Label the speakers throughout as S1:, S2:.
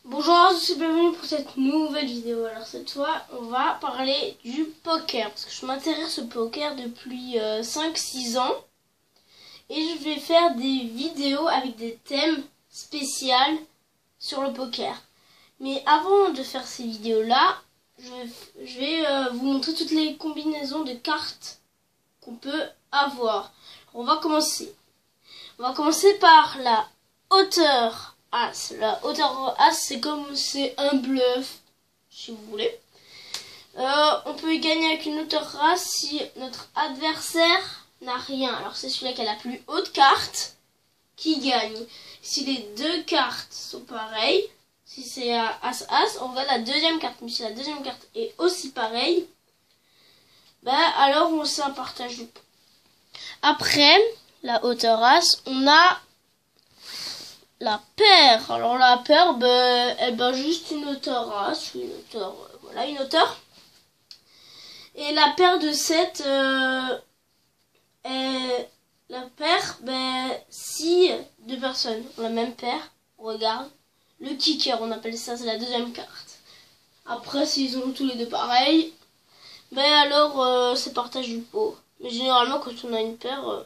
S1: Bonjour, je suis bienvenue pour cette nouvelle vidéo. Alors cette fois, on va parler du poker. Parce que je m'intéresse au poker depuis 5-6 ans. Et je vais faire des vidéos avec des thèmes spéciaux sur le poker. Mais avant de faire ces vidéos-là, je vais vous montrer toutes les combinaisons de cartes qu'on peut avoir. Alors, on va commencer. On va commencer par la hauteur As. La hauteur As, c'est un bluff, si vous voulez. On peut y gagner avec une hauteur As si notre adversaire n'a rien. Alors c'est celui-là qui a la plus haute carte qui gagne. Si les deux cartes sont pareilles, si c'est As-As, on va la deuxième carte. Mais si la deuxième carte est aussi pareille, alors on sait un partage du pot. Après la hauteur As, on a la paire. Alors la paire, elle bat juste une hauteur As, une hauteur, voilà, une hauteur. Et la paire de 7, la paire, si deux personnes ont la même paire, on regarde le kicker, on appelle ça, c'est la deuxième carte. Après, s'ils ont tous les deux pareils, alors c'est partage du pot. Mais généralement, quand on a une paire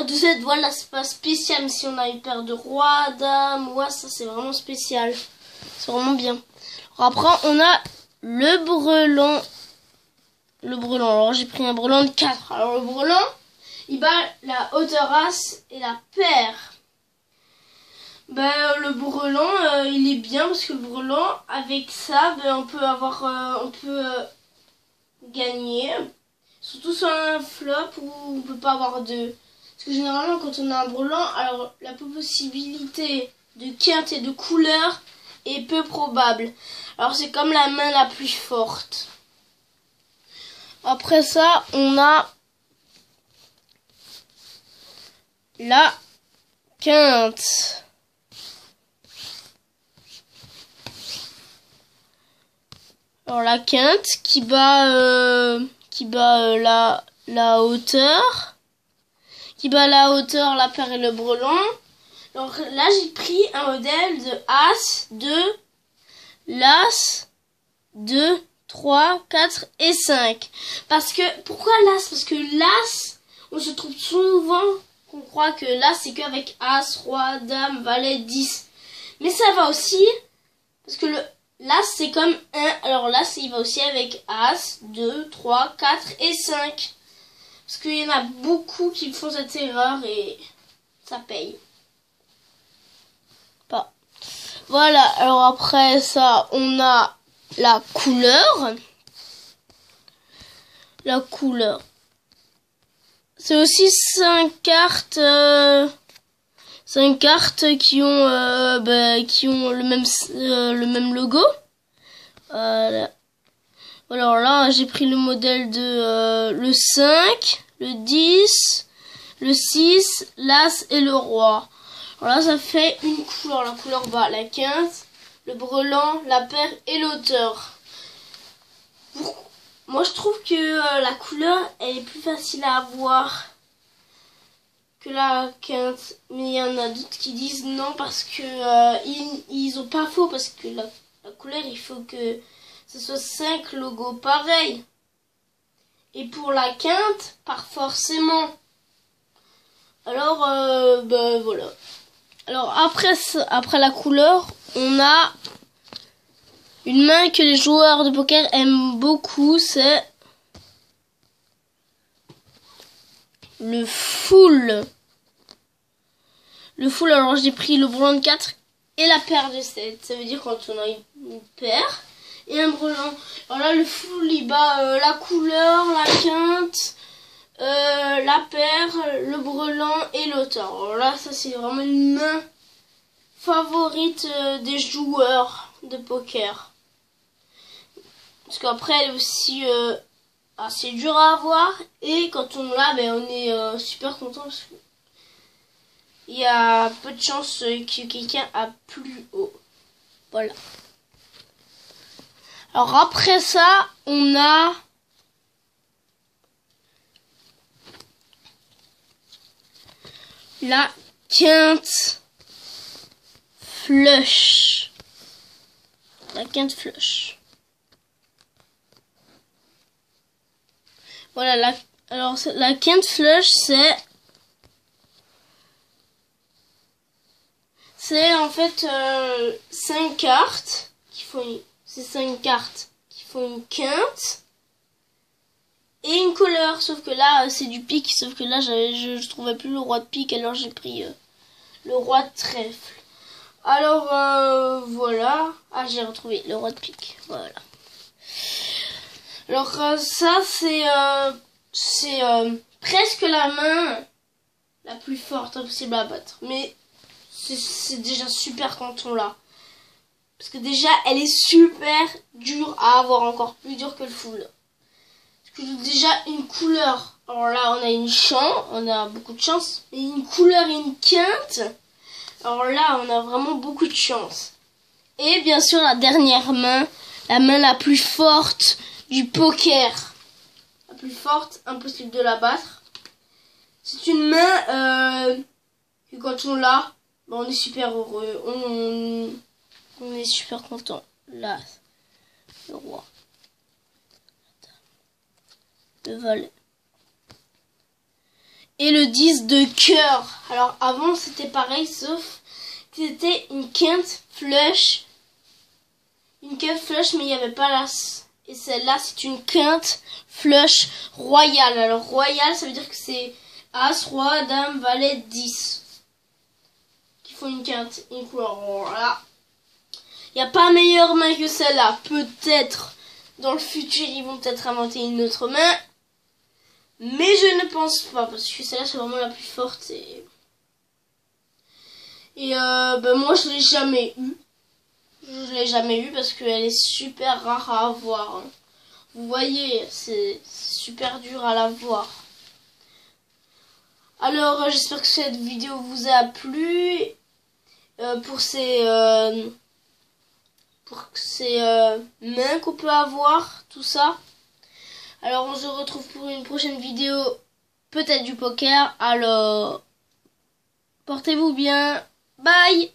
S1: de 7, voilà, c'est pas spécial. Mais si on a une paire de roi, dame, ça c'est vraiment spécial. C'est vraiment bien. Alors après, on a le brelan. Alors j'ai pris un brelan de 4. Alors le brelan, il bat la hauteur As et la paire. Le brelan, il est bien parce que le brelan, avec ça, on peut gagner. Surtout sur un flop où on peut pas avoir de... Parce que généralement, quand on a un brelan, alors la possibilité de quinte et de couleur est peu probable. Alors c'est comme la main la plus forte. Après ça, on a la quinte. Alors la quinte qui bat la hauteur. Qui bat la hauteur, la paire et le brelan. Alors là, j'ai pris un modèle de As, 2, l'As, 2, 3, 4 et 5. Pourquoi l'As? Parce que l'As, on se trouve souvent qu'on croit que l'As, c'est qu'avec As, Roi, Dame, Valet, 10. Mais ça va aussi, parce que l'As, c'est comme 1. Alors l'As, il va aussi avec As, 2, 3, 4 et 5. Parce qu'il y en a beaucoup qui font cette erreur et ça paye. Voilà, alors après ça, on a la couleur. La couleur. C'est aussi 5 cartes. 5 cartes qui ont le même logo. Voilà. Alors là, j'ai pris le modèle de le 5, le 10, le 6, l'As et le Roi. Alors là, ça fait une couleur. La couleur bas, la quinte, le brelan, la paire et l'auteur. Moi, je trouve que la couleur, elle est plus facile à avoir que la quinte. Mais il y en a d'autres qui disent non parce que ils ont pas faux. Parce que la couleur, il faut que ce soit 5 logos pareils. Et pour la quinte, pas forcément. Alors, voilà. Alors après la couleur, on a une main que les joueurs de poker aiment beaucoup, c'est le full. Le full, alors j'ai pris le brelan de 4 et la paire de 7. Ça veut dire quand on a une paire et un brelan. Alors là, le full, il bat la couleur, la quinte, la paire, le brelan et l'auteur. Alors là, ça c'est vraiment une main favorite des joueurs de poker. Parce qu'après, elle est aussi assez dur à avoir. Et quand on l'a, on est super content parce que il y a peu de chances que quelqu'un a plus haut. Voilà. Alors après ça, on a la quinte flush. la quinte flush. Voilà, alors la quinte flush, c'est en fait 5 cartes qui font c'est 5 cartes qui font une quinte et une couleur, sauf que là c'est du pique, sauf que là je trouvais plus le roi de pique, alors j'ai pris le roi de trèfle. Alors voilà, j'ai retrouvé le roi de pique, voilà. Alors ça c'est presque la main la plus forte possible à battre, mais c'est déjà super quand on l'a. Parce que déjà, elle est super dure à avoir, encore plus dure que le full. Parce que déjà, une couleur. Alors là, on a une chance, on a beaucoup de chance. Mais une couleur et une quinte. Alors là, on a vraiment beaucoup de chance. Et bien sûr, la dernière main, la main la plus forte du poker. La plus forte, impossible de la battre. C'est une main que quand on l'a, on est super heureux, on est super content. Là, le roi, le valet et le 10 de cœur. Alors avant c'était pareil, sauf que c'était une quinte flush. Une quinte flush, mais il n'y avait pas l'as. Et celle-là, c'est une quinte flush royale. Alors royale, ça veut dire que c'est as, roi, dame, valet, 10. Une quinte, une couleur, voilà. Il n'y a pas meilleure main que celle-là. Peut-être dans le futur ils vont peut-être inventer une autre main, mais je ne pense pas, parce que celle-là c'est vraiment la plus forte. Et moi je l'ai jamais eu. Je l'ai jamais eu parce qu'elle est super rare à avoir, hein. Vous voyez, c'est super dur à l'avoir. Alors j'espère que cette vidéo vous a plu. Pour ces mains qu'on peut avoir, tout ça. Alors on se retrouve pour une prochaine vidéo, peut-être du poker. Alors portez-vous bien, bye.